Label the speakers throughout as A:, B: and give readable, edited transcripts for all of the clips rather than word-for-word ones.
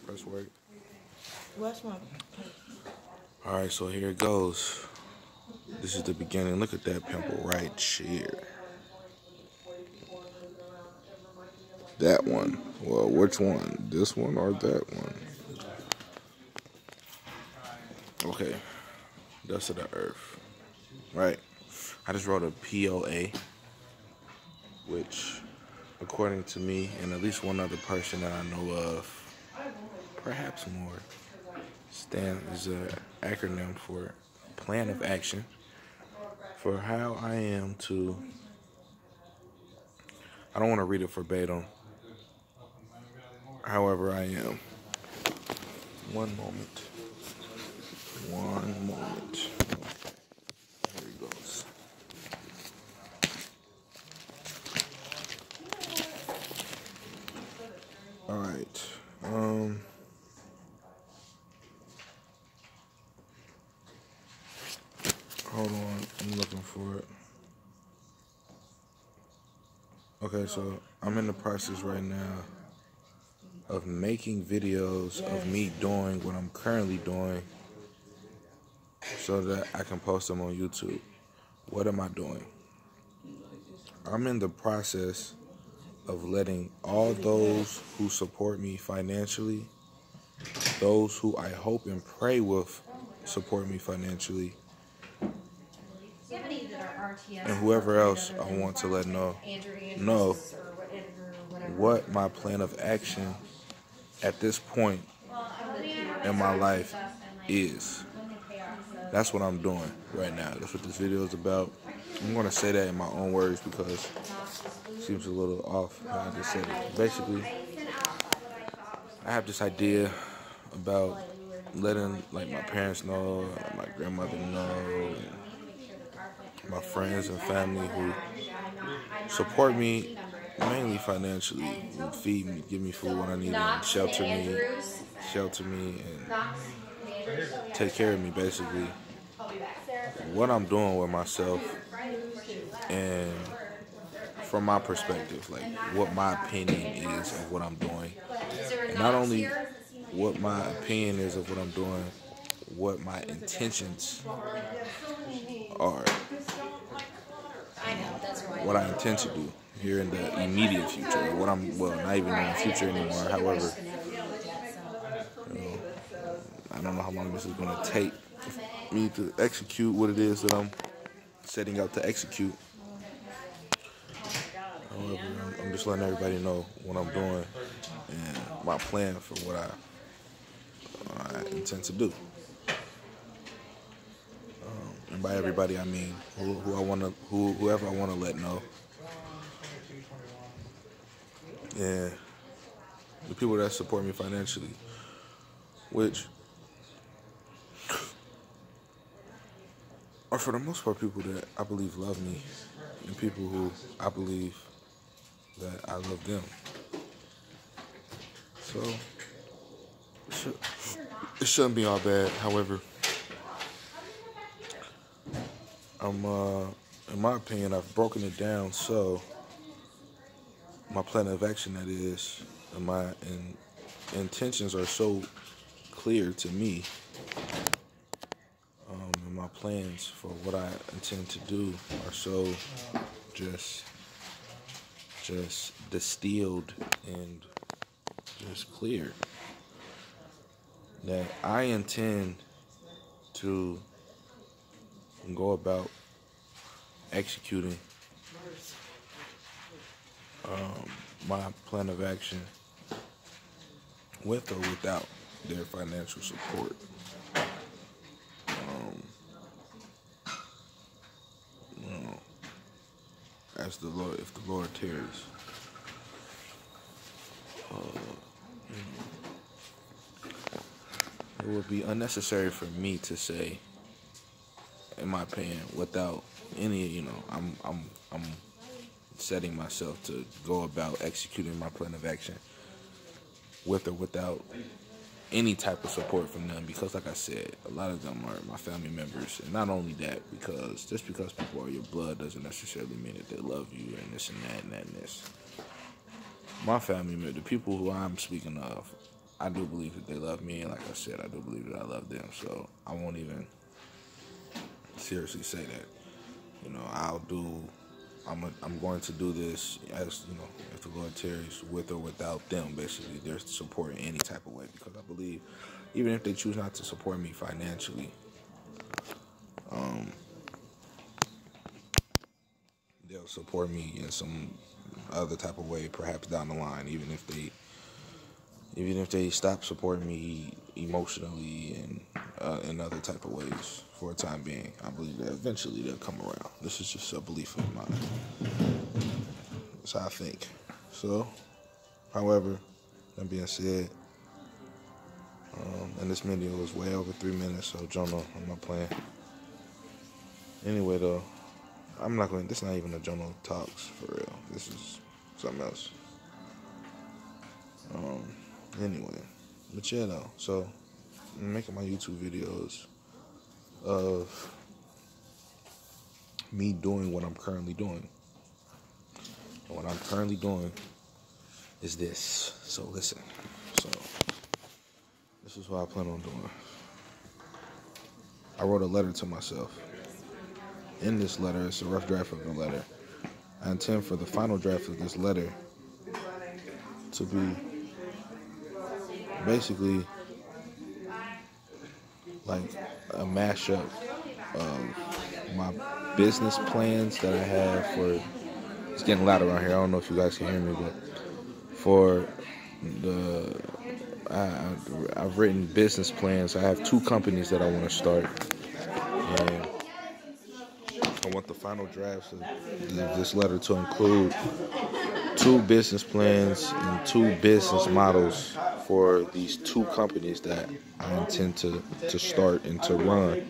A: Press work.
B: What's my?
A: Alright, so here it goes. This is the beginning. Look at that pimple right here. That one. Well, which one? This one or that one? Okay. Dust of the earth. Right. I just wrote a POA, which, according to me and at least one other person that I know of, perhaps more, is an acronym for plan of action for how I am to. I don't want to read it verbatim. However, I am. One moment. One moment. Here it goes. All right. Hold on. I'm looking for it. Okay, so I'm in the process right now of making videos of me doing what I'm currently doing so that I can post them on YouTube. What am I doing? I'm in the process of letting all those who support me financially, those who I hope and pray with support me financially, and whoever else I want to let know what my plan of action at this point in my life is. That's what I'm doing right now. That's what this video is about. I'm going to say that in my own words because it seems a little off how I just said it. Basically, I have this idea about letting my parents know, my grandmother know, and my friends and family who support me mainly financially, and feed me, give me food when I need it, and shelter me, and take care of me. Basically, what I'm doing with myself, and from my perspective, what my opinion is of what I'm doing, and not only what my opinion is of what I'm doing, what my intentions are, what I intend to do here in the immediate future, or what I'm, well, not even in the future anymore. However, I don't know how long this is going to take me to execute what it is that I'm setting out to execute. However, I'm just letting everybody know what I'm doing and my plan for what I intend to do. And by everybody, I mean whoever I want to let know, and the people that support me financially, which are for the most part people that I believe love me, and people who I believe that I love them. So it shouldn't be all bad. However, in my opinion, I've broken it down so my plan of action, that is, and my intentions are so clear to me, and my plans for what I intend to do are so just distilled and just clear that I intend to go about executing my plan of action with or without their financial support. As the Lord, if the Lord tarries, it would be unnecessary for me to say, in my opinion, without any, I'm setting myself to go about executing my plan of action with or without any type of support from them, because like I said, a lot of them are my family members. And not only that, because just because people are your blood doesn't necessarily mean that they love you and this and that and that and this. My family member, the people who I'm speaking of, I do believe that they love me, and like I said, I do believe that I love them. So I won't even seriously say that. You know, I'm going to do this as if the Lord tarries, with or without them. Basically, they're supporting any type of way, because I believe even if they choose not to support me financially, they'll support me in some other type of way, perhaps down the line. Even if they stop supporting me emotionally and in other type of ways for a time being, I believe that eventually they'll come around. This is just a belief of mine. That's how I think. So, however, that being said, and this video is way over 3 minutes, so Jonah, I'm not playing. Anyway, though, this is not even a Jonah Talks for real. This is something else. Anyway, but yeah, though, so I'm making my YouTube videos of me doing what I'm currently doing. And what I'm currently doing is this. So listen. So this is what I plan on doing. I wrote a letter to myself. In this letter, it's a rough draft of the letter. I intend for the final draft of this letter to be basically like a mashup of my business plans that I have for, it's getting loud around here, I don't know if you guys can hear me, but for I've written business plans. I have 2 companies that I want to start, and I want the final drafts of this letter to include 2 business plans and 2 business models for these 2 companies that I intend to start and to run.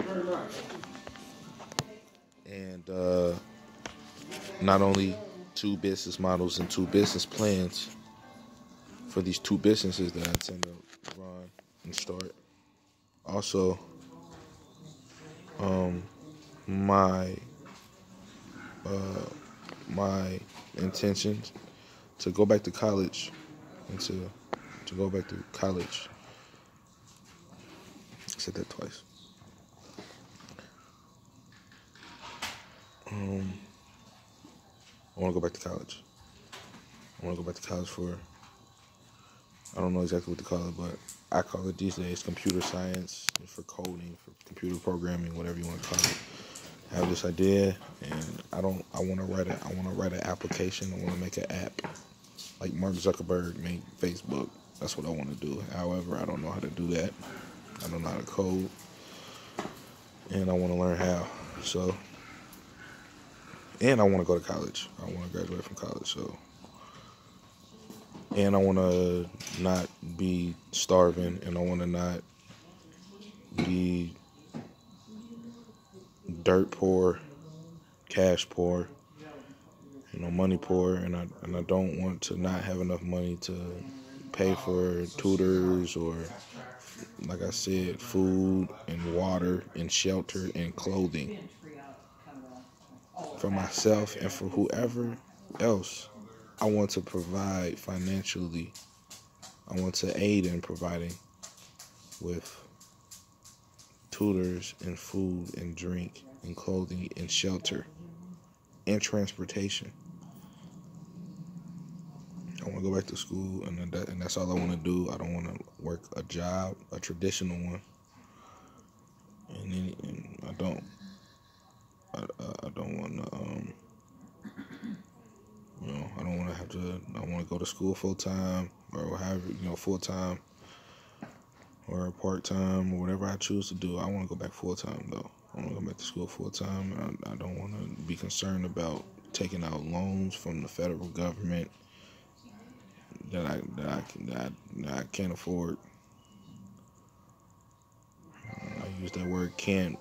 A: And not only 2 business models and 2 business plans for these 2 businesses that I intend to run and start. Also, my intention to go back to college and to go back to college. I said that twice. I want to go back to college. I want to go back to college for, I don't know exactly what to call it, but I call it these days computer science, for coding, for computer programming, whatever you want to call it. I have this idea, and I want to write an application. I want to make an app like Mark Zuckerberg made Facebook. That's what I want to do. However, I don't know how to do that. I don't know how to code, and I want to learn how. So, and I want to go to college. I want to graduate from college. So, and I want to not be starving, and I want to not be dirt poor, cash poor, money poor, and I don't want to not have enough money to pay for tutors or, like I said, food and water and shelter and clothing for myself and for whoever else. I want to provide financially. I want to aid in providing with tutors and food and drink and clothing and shelter and transportation. I want to go back to school, and that's all I want to do. I don't want to work a job, a traditional one, and I don't want to, I don't want to have to. I want to go to school full time, or however, full time, or part time, or whatever I choose to do. I want to go back full time though. I want to go back to school full time, and I don't want to be concerned about taking out loans from the federal government that I can't afford. I use that word can't.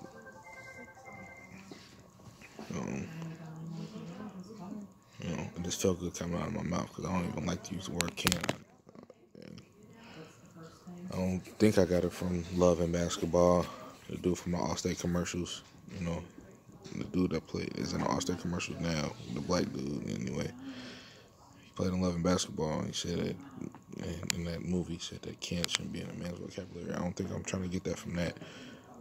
A: It just felt good coming out of my mouth, because I don't even like to use the word can. I don't think I got it from Love and Basketball, the dude from the Allstate commercials. The dude that is in the Allstate commercials now, the black dude anyway. He played in Love and Basketball, and he said that in that movie said that can't shouldn't be in a man's vocabulary. I don't think I'm trying to get that from that.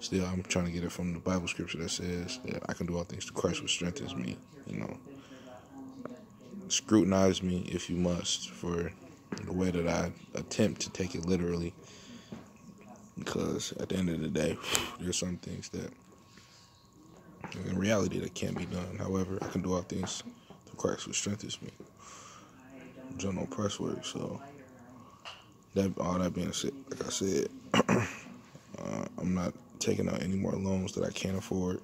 A: Still, I'm trying to get it from the Bible scripture that says that I can do all things through Christ which strengthens me. Scrutinize me if you must for the way that I attempt to take it literally. Because at the end of the day, there's some things that in reality that can't be done. However, I can do all things through Christ which strengthens me. General press work. So all that being said, like I said, I'm not taking out any more loans that I can't afford,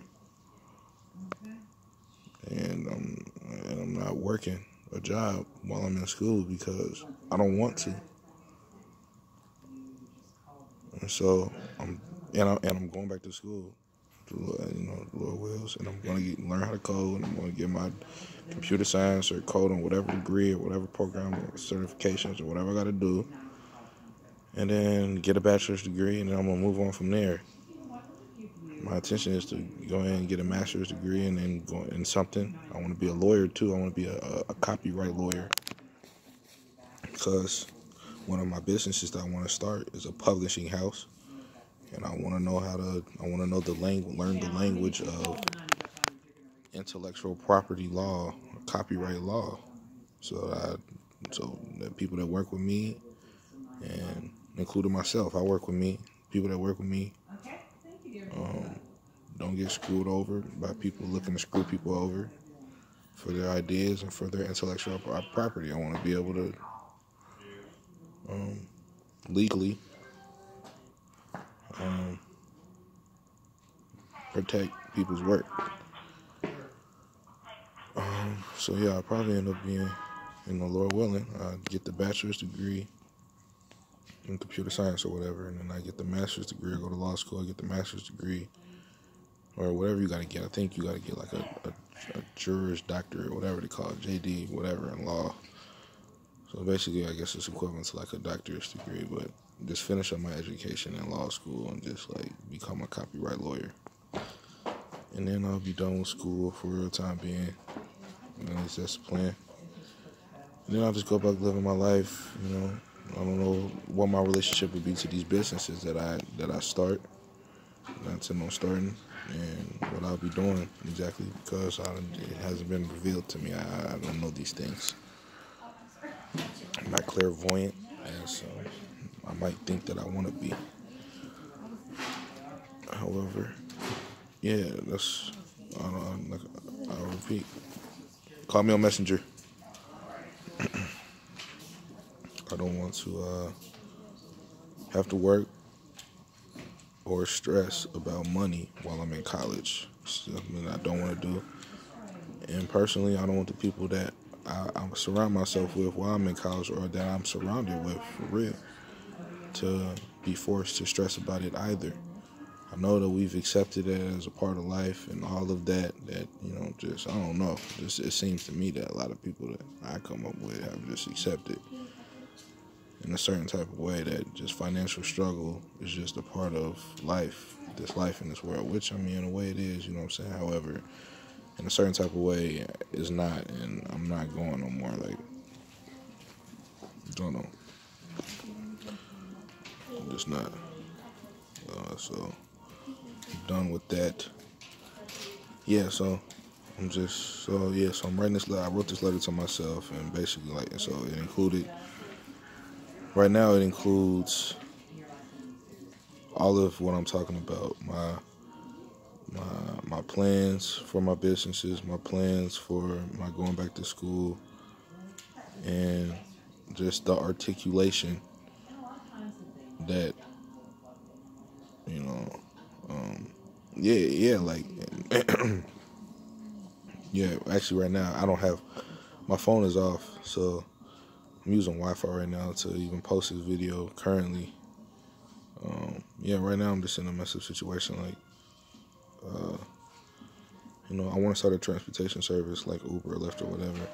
A: and I'm not working a job while I'm in school because I don't want to. And so I'm going back to school, Lord wills, and I'm going to learn how to code, and I'm going to get my computer science or code on whatever degree or whatever program or certifications or whatever I got to do, and then get a bachelor's degree, and then I'm going to move on from there. My intention is to go ahead and get a master's degree and then go in something. I want to be a lawyer too. I want to be a copyright lawyer, because one of my businesses that I want to start is a publishing house, and I want to know learn the language of intellectual property law, copyright law, so that people that work with me, and including myself, people that work with me, don't get screwed over by people looking to screw people over for their ideas and for their intellectual property. I want to be able to legally protect people's work. So yeah, I'll probably end up being, Lord willing, I get the bachelor's degree in computer science or whatever, and then I get the master's degree. I go to law school, I get the master's degree, or whatever you got to get. I think you got to get like a Juris Doctorate, whatever they call it, JD, whatever, in law. So basically, I guess it's equivalent to like a doctorate degree, but just finish up my education in law school and just like become a copyright lawyer. And then I'll be done with school for the time being. At least that's the plan. And then I'll just go back living my life. I don't know what my relationship would be to these businesses that I start. I intend on starting, and what I'll be doing exactly, because it hasn't been revealed to me. I don't know these things. I'm not clairvoyant, as I might think that I want to be. However, yeah, I'll repeat. Call me on Messenger. I don't want to have to work or stress about money while I'm in college. Something I don't want to do. And personally, I don't want the people that I surround myself with while I'm in college, or that I'm surrounded with for real, to be forced to stress about it either. I know that we've accepted it as a part of life and all of that, just, I don't know. It seems to me that a lot of people that I come up with have just accepted in a certain type of way that just financial struggle is just a part of life in this world, which, I mean, in a way it is, you know what I'm saying? However, in a certain type of way, it's not, and I'm not going no more, like, don't know. I'm just not. So, I'm done with that. Yeah, so I'm writing this letter. I wrote this letter to myself, and basically, so it included, right now it includes all of what I'm talking about, my plans for my businesses, my plans for my going back to school, and just the articulation that, actually right now I don't have, my phone is off, so I'm using Wi-Fi right now to even post this video currently. Right now I'm just in a messy situation, I want to start a transportation service like Uber or Lyft or whatever,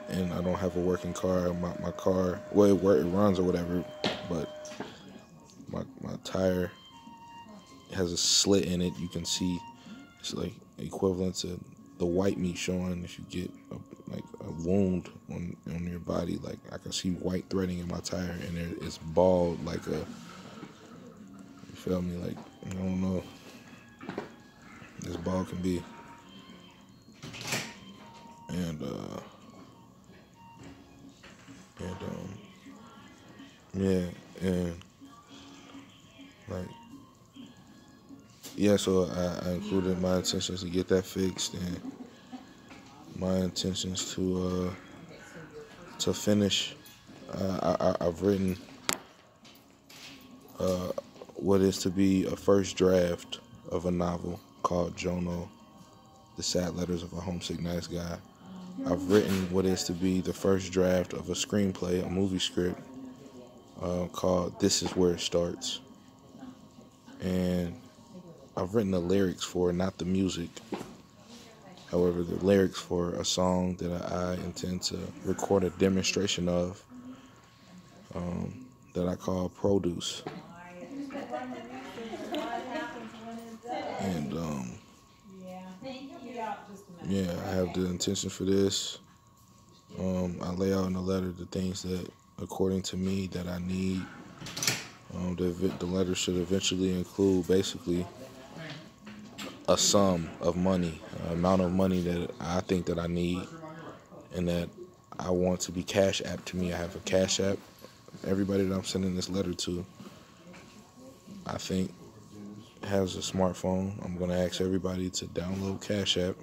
A: and I don't have a working car. My car, well, it runs or whatever, but my tire has a slit in it. You can see it's like equivalent to the white meat showing if you get like a wound on your body. Like I can see white threading in my tire, and it's bald like a. You feel me? Like I don't know. This bald can be, and yeah, and like yeah. So I included my intentions to get that fixed, and my intentions to finish. I've written what is to be a first draft of a novel called Jono, The Sad Letters of a Homesick Nice Guy. I've written what is to be the first draft of a screenplay, a movie script, called This Is Where It Starts. And I've written the lyrics for, not the music, however, the lyrics for a song that I intend to record a demonstration of, that I call Produce. And yeah, I have the intention for this. I lay out in the letter the things that, according to me, that I need. The letter should eventually include basically a sum of money, an amount of money that I think that I need, and that I want to be Cash App to me. I have a Cash App. Everybody that I'm sending this letter to, I think, has a smartphone. I'm going to ask everybody to download Cash App.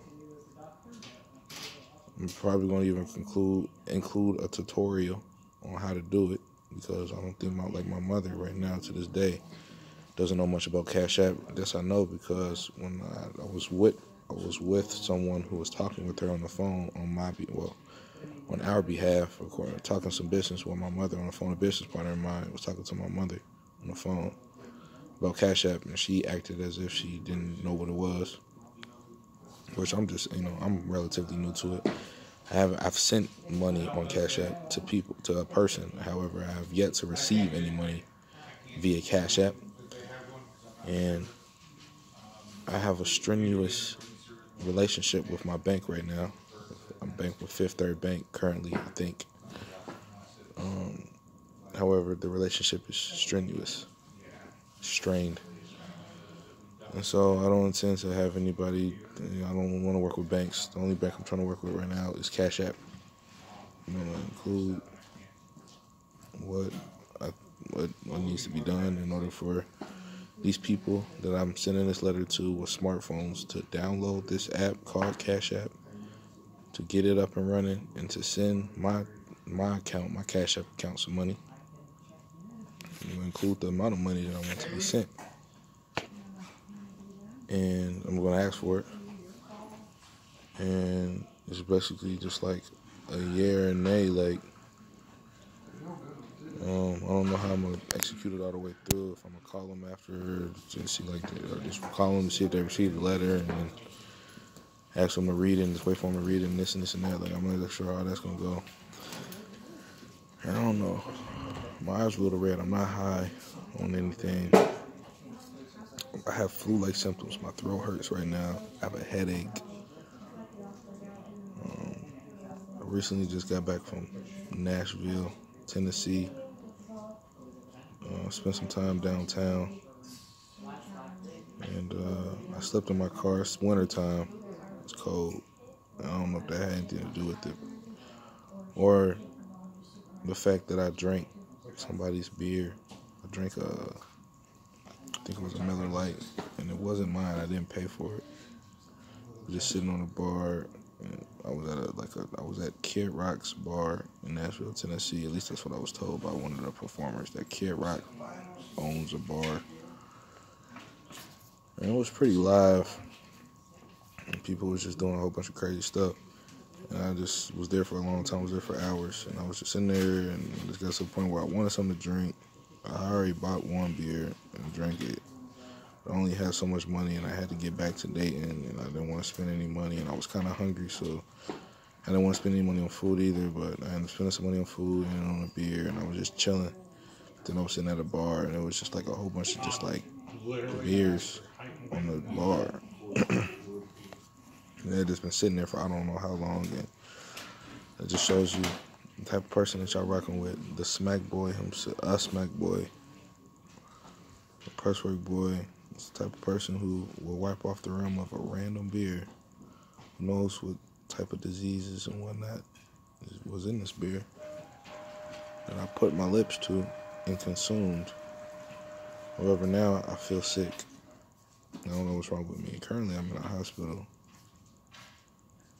A: I'm probably going to even include a tutorial on how to do it, because I don't think my mother right now to this day doesn't know much about Cash App. This I know because when I was with someone who was talking with her on the phone on our behalf, talking some business with my mother on the phone. A business partner of mine was talking to my mother on the phone about Cash App, and she acted as if she didn't know what it was. Which I'm relatively new to it. I've sent money on Cash App to a person. However, I have yet to receive any money via Cash App. And I have a strenuous relationship with my bank right now. I'm banked with Fifth Third Bank currently, I think. However, the relationship is strenuous, strained. And so I don't intend to have anybody, I don't want to work with banks. The only bank I'm trying to work with right now is Cash App. I'm going to include what needs to be done in order for these people that I'm sending this letter to with smartphones to download this app called Cash App, to get it up and running, and to send my account, my Cash App account, some money. And include the amount of money that I want to be sent. And I'm going to ask for it. And it's basically just like a year and nay, like, I don't know how I'm going to execute it all the way through. If I'm going to call them after, just see just call them to see if they received the letter, and then ask them to read it, and just wait for them to read it, and this and this and that. Like, I'm not sure how that's going to go. And I don't know. My eyes are a little red. I'm not high on anything. I have flu-like symptoms. My throat hurts right now. I have a headache. I recently just got back from Nashville, Tennessee. Spent some time downtown. And I slept in my car. It's wintertime. It's cold. I don't know if that had anything to do with it. Or the fact that I drank somebody's beer. I drank I think it was a Miller Lite, and it wasn't mine. I didn't pay for it. I was just sitting on a bar, and I was at Kid Rock's bar in Nashville, Tennessee. At least that's what I was told by one of the performers, that Kid Rock owns a bar. And it was pretty live, and people was just doing a whole bunch of crazy stuff. And I just was there for a long time. I was there for hours, and I was just in there, and it just got to the point where I wanted something to drink. I already bought one beer and drank it. I only had so much money, and I had to get back to Dayton, and I didn't want to spend any money, and I was kind of hungry, so I didn't want to spend any money on food either, but I ended up spending some money on food and on a beer, and I was just chilling. Then I was sitting at a bar, and it was just like a whole bunch of just like beers on the bar. And they had just been sitting there for I don't know how long, and It just shows you the type of person that y'all rocking with. The smack boy himself, a smack boy, the press work boy. It's the type of person who will wipe off the rim of a random beer. Who knows what type of diseases and whatnot was in this beer that I put my lips to and consumed. However, now I feel sick. I don't know what's wrong with me. Currently, I'm in a hospital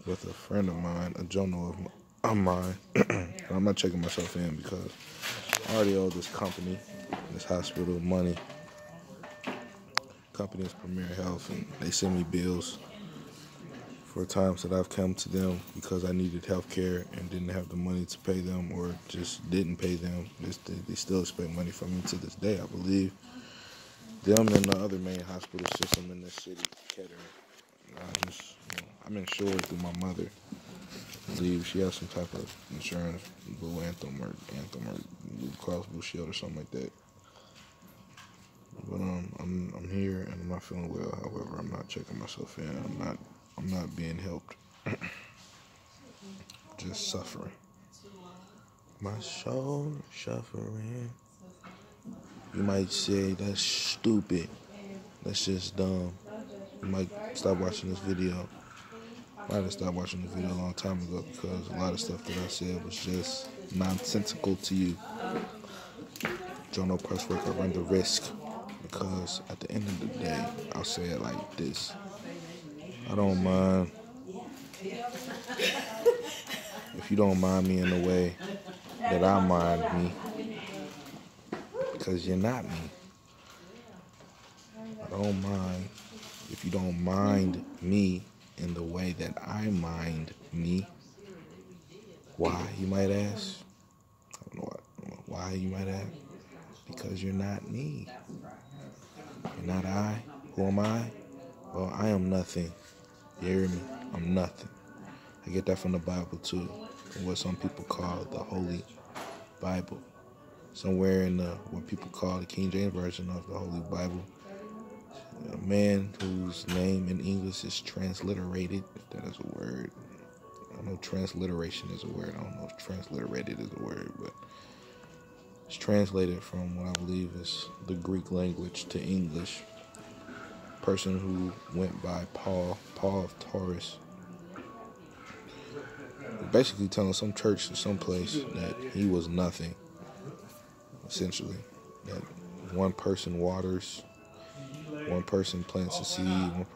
A: with a friend of mine, a journal of mine. I'm not checking myself in because I already owe this company, this hospital, money. Company is Premier Health, and they send me bills for times that I've come to them because I needed health care and didn't have the money to pay them, or just didn't pay them. They still expect money from me to this day, I believe. Them and the other main hospital system in this city, Kettering. I'm insured through my mother. I believe she has some type of insurance, Blue Anthem or Blue Cross Blue Shield or something like that. But I'm here and I'm not feeling well. However, I'm not checking myself in. I'm not being helped. Just suffering. My soul suffering. You might say that's stupid. That's just dumb. You might stop watching this video. I might have stopped watching the video a long time ago because a lot of stuff that I said was just nonsensical to you. Jono Presswork, I run the risk because at the end of the day, I'll say it like this. I don't mind if you don't mind me in the way that I mind me, because you're not me. I don't mind if you don't mind me in the way that I mind me. Why, you might ask? I don't know why you might ask. Because you're not me. You're not I. Who am I? Well, I am nothing. You hear me? I'm nothing. I get that from the Bible too, from what some people call the Holy Bible. Somewhere in what people call the King James Version of the Holy Bible, a man whose name in English is transliterated, if that is a word. I know transliteration is a word. I don't know if transliterated is a word, but it's translated from what I believe is the Greek language to English. Person who went by Paul of Taurus. Basically telling some church or some place that he was nothing, essentially. That one person waters, one person plants a seed, one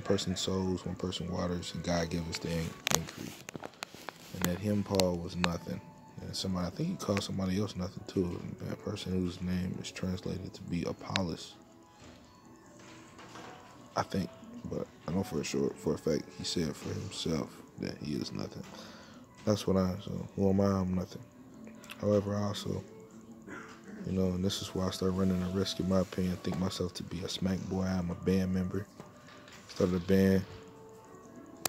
A: person sows, one person waters, and God gives us the increase. And that him, Paul, was nothing. And somebody, I think he called somebody else nothing too. That person whose name is translated to be Apollos. I think, but I know for a fact, he said for himself that he is nothing. That's what so who am I? I'm nothing. However, I also, and this is why I started running a risk, in my opinion, think myself to be a smack boy. I'm a band member. Started a band.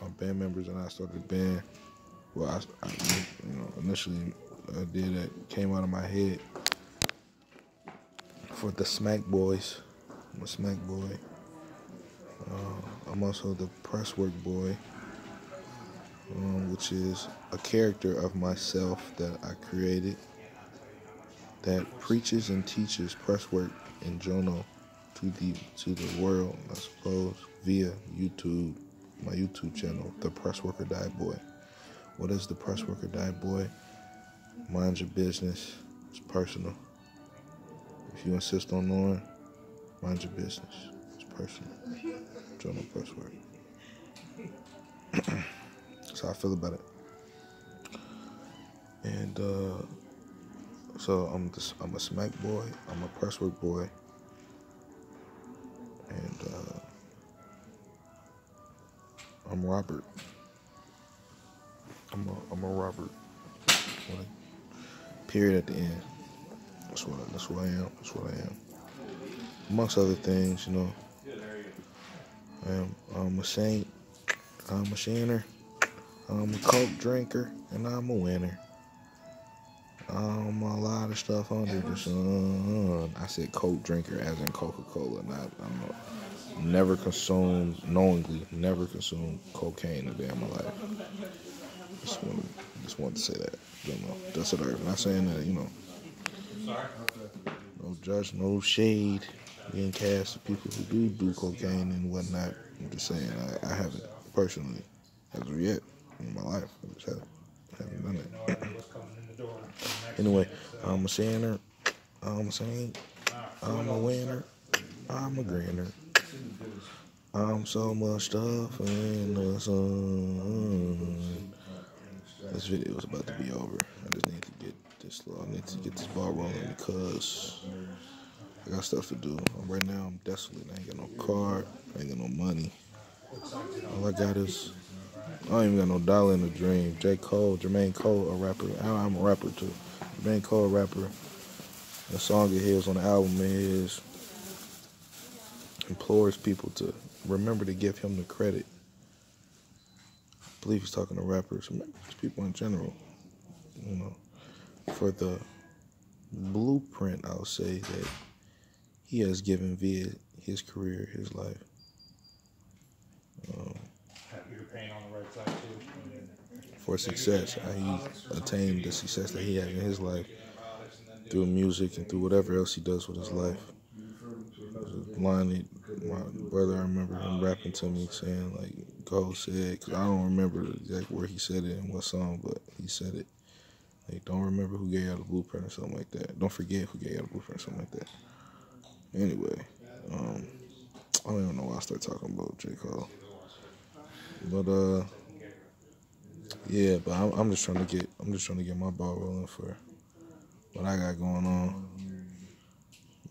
A: My band members and I started a band. Well, I initially I did it, came out of my head for the Smack Boys. I'm a Smack Boy. I'm also the Presswork Boy, which is a character of myself that I created that preaches and teaches presswork in Jono to the world, I suppose, via YouTube, my YouTube channel, The Pressworker Die Boy. What is The Pressworker Die Boy? Mind your business. It's personal. If you insist on knowing, mind your business. It's personal. Jono Presswork. That's how I feel about it. And so I'm a smack boy. I'm a presswork boy. And I'm Robert. I'm a Robert. Period at the end. That's what I am. That's what I am. Amongst other things, I'm a saint. I'm a shinner. I'm a coke drinker, and I'm a winner. I'm a lot of stuff under the sun. I said coke drinker as in Coca-Cola. Never consumed cocaine a day in my life. Just wanted to say that. Don't know. That's what I'm not saying that, no judge, no shade being cast to people who do cocaine and whatnot. I'm just saying I haven't personally as of yet in my life. I just haven't done it. Anyway, I'm a sinner. I'm a saint. I'm a winner. I'm a grinner. I'm so much stuff in the sun. This video is about to be over. I just need to get this ball rolling because I got stuff to do. Right now I'm desolate. I ain't got no car. I ain't got no money. All I got is I don't even got no dollar in the dream. Jermaine Cole, a rapper. I'm a rapper too. Jermaine Cole, a rapper. The song of his on the album is implores people to remember to give him the credit. I believe he's talking to rappers, people in general, for the blueprint, I'll say, that he has given via his career, his life. For success, how he attained the success that he had in his life through music and through whatever else he does with his life. There's a line that my brother, I remember him rapping to me saying, like, Cole said, because I don't remember exactly where he said it and what song, but he said it. Like, don't remember who gave you the blueprint or something like that. Don't forget who gave you the blueprint or something like that. Anyway, I don't even know why I started talking about J. Cole. But yeah, but I'm just trying to get my ball rolling for what I got going on.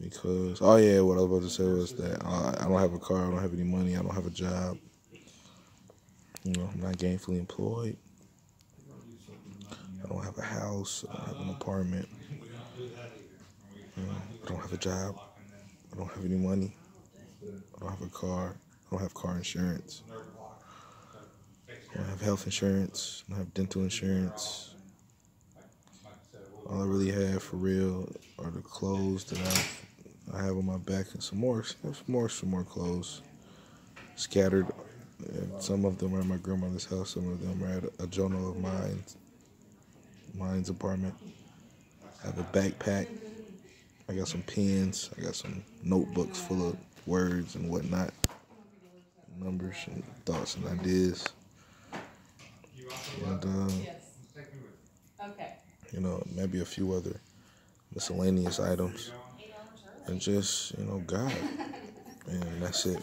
A: Because what I was about to say was that I don't have a car, I don't have any money, I don't have a job. I'm not gainfully employed. I don't have a house, I don't have an apartment. I don't have a job. I don't have any money. I don't have a car. I don't have car insurance. I don't have health insurance. I don't have dental insurance. All I really have for real are the clothes that I have on my back and some more clothes scattered. And some of them are at my grandmother's house. Some of them are at a journal of mine's apartment. I have a backpack. I got some pens. I got some notebooks full of words and whatnot, numbers and thoughts and ideas. And maybe a few other miscellaneous items. And just, God. And that's it.